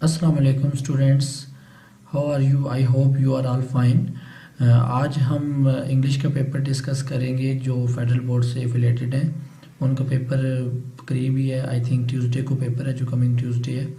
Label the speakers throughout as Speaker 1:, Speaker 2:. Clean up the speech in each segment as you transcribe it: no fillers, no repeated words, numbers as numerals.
Speaker 1: अस्सलाम वालेकुम students, how are you? I hope you are all fine. आज हम इंग्लिश का पेपर डिस्कस करेंगे जो फेडरल बोर्ड से एफिलेटेड हैं। उनका पेपर करीब ही है, आई थिंक ट्यूसडे को पेपर है, जो कमिंग ट्यूसडे है।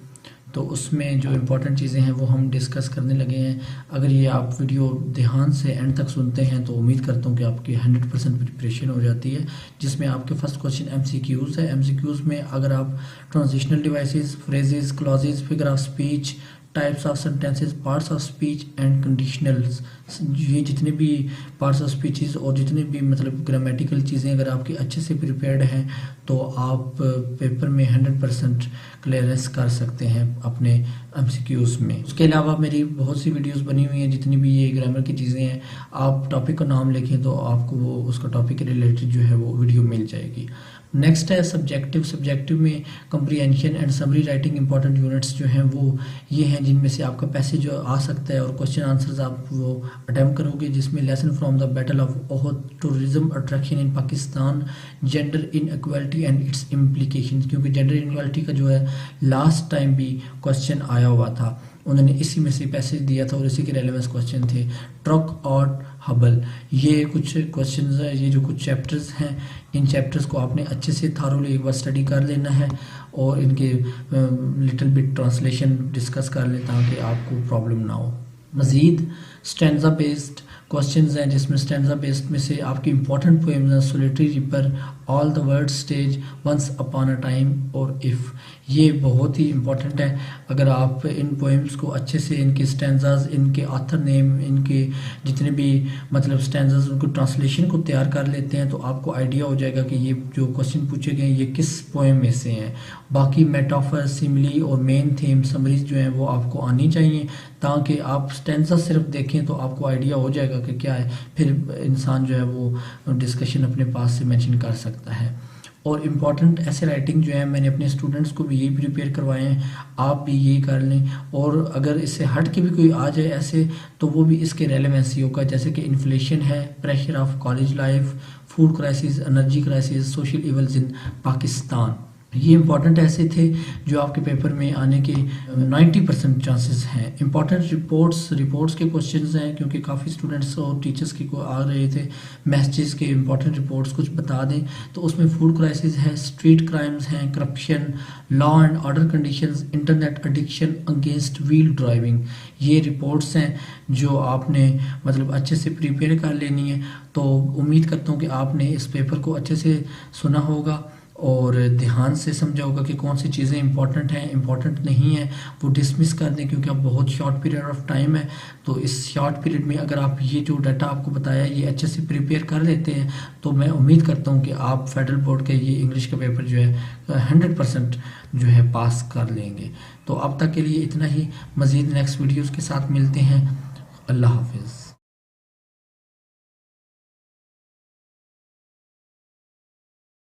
Speaker 1: तो उसमें जो इम्पोर्टेंट चीज़ें हैं वो हम डिस्कस करने लगे हैं। अगर ये आप वीडियो ध्यान से एंड तक सुनते हैं तो उम्मीद करता हूँ कि आपकी 100% प्रिपरेशन हो जाती है, जिसमें आपके फर्स्ट क्वेश्चन एमसीक्यूज़ है। एमसीक्यूज़ में अगर आप transitional devices, phrases, clauses, figure of speech, types of sentences, parts of speech and conditionals, ये जितने भी पार्ट्स ऑफ स्पीचेस और जितने भी मतलब ग्रामेटिकल चीज़ें अगर आपकी अच्छे से प्रिपेयर्ड हैं तो आप पेपर में 100% क्लियरेंस कर सकते हैं अपने एमसीक्यूज़ में। उसके अलावा मेरी बहुत सी वीडियोस बनी हुई हैं, जितनी भी ये ग्रामर की चीज़ें हैं, आप टॉपिक का नाम लिखें तो आपको वो उसका टॉपिक के रिलेटेड जो है वो वीडियो मिल जाएगी। नेक्स्ट है सब्जेक्टिव। सब्जेक्टिव में comprehension and summary writing important units जो हैं वो ये हैं जिनमें से आपका पैसेज जो आ सकता है और क्वेश्चन आंसर्स आप वो अटैम्प्ट करोगे, जिसमें lesson from the battle of Uhud, tourism attraction in Pakistan, gender inequality and it's implications, क्योंकि जेंडर इनइक्वालिटी का जो है लास्ट टाइम भी क्वेश्चन आया हुआ था, उन्होंने इसी में से पैसेज दिया था और इसी के रेलेवेंस क्वेश्चन थे। ट्रक और हबल, ये कुछ क्वेश्चंस है, ये जो कुछ चैप्टर्स हैं, इन चैप्टर्स को आपने अच्छे से थारोली एक बार स्टडी कर लेना है और इनके लिटिल बिट ट्रांसलेशन डिस्कस कर लें ताकि आपको प्रॉब्लम ना हो। मज़ीद स्टैंजा बेस्ड क्वेश्चंस हैं, जिसमें स्टैंजा बेस्ड में से आपकी इंपॉर्टेंट पोएम्स हैं solitary reaper, all the world stage, once upon a time और इफ़। ये बहुत ही इंपॉर्टेंट है। अगर आप इन पोएम्स को अच्छे से इनके स्टैंजाज, इनके ऑथर नेम, इनके जितने भी मतलब स्टैंजाज, उनको ट्रांसलेशन को तैयार कर लेते हैं तो आपको आइडिया हो जाएगा कि ये जो क्वेश्चन पूछे गए ये किस पोएम में से हैं। बाकी मेटाफर, सिमिली और मेन थीम समरीज जो हैं वो आपको आनी चाहिए, ताकि आप स्टैंजा सिर्फ देखें तो आपको आइडिया हो जाएगा कि क्या है, फिर इंसान जो है वो डिस्कशन अपने पास से मेंशन कर सकता है। और इम्पॉर्टेंट ऐसे राइटिंग जो है मैंने अपने स्टूडेंट्स को भी यही प्रिपेयर करवाए हैं, आप भी यही कर लें। और अगर इससे हट के भी कोई आ जाए ऐसे तो वो भी इसके रेलेवेंसी होगा, जैसे कि इन्फ्लेशन है, pressure of college life, food crisis, energy crisis, social evils in Pakistan. ये इंपॉर्टेंट ऐसे थे जो आपके पेपर में आने के 90% चांसेस हैं। इंपॉर्टेंट रिपोर्ट्स के क्वेश्चंस हैं, क्योंकि काफ़ी स्टूडेंट्स और टीचर्स की को आ रहे थे मैसेजेस के इंपॉर्टेंट रिपोर्ट्स कुछ बता दें, तो उसमें फूड क्राइसिस है, स्ट्रीट क्राइम्स हैं, corruption, law and order conditions, internet addiction, against wheel driving. ये रिपोर्ट्स हैं जो आपने मतलब अच्छे से प्रिपेयर कर लेनी है। तो उम्मीद करता हूँ कि आपने इस पेपर को अच्छे से सुना होगा और ध्यान से समझा होगा कि कौन सी चीज़ें इंपॉर्टेंट हैं, इंपॉर्टेंट नहीं है वो डिसमिस कर दें, क्योंकि अब बहुत शॉर्ट पीरियड ऑफ टाइम है। तो इस शॉर्ट पीरियड में अगर आप ये जो डाटा आपको बताया ये अच्छे से प्रिपेयर कर लेते हैं तो मैं उम्मीद करता हूँ कि आप फेडरल बोर्ड के ये इंग्लिश का पेपर जो है 100% जो है पास कर लेंगे। तो अब तक के लिए इतना ही। मज़ीद नेक्स्ट वीडियोज़ के साथ मिलते हैं। अल्लाह हाफिज़।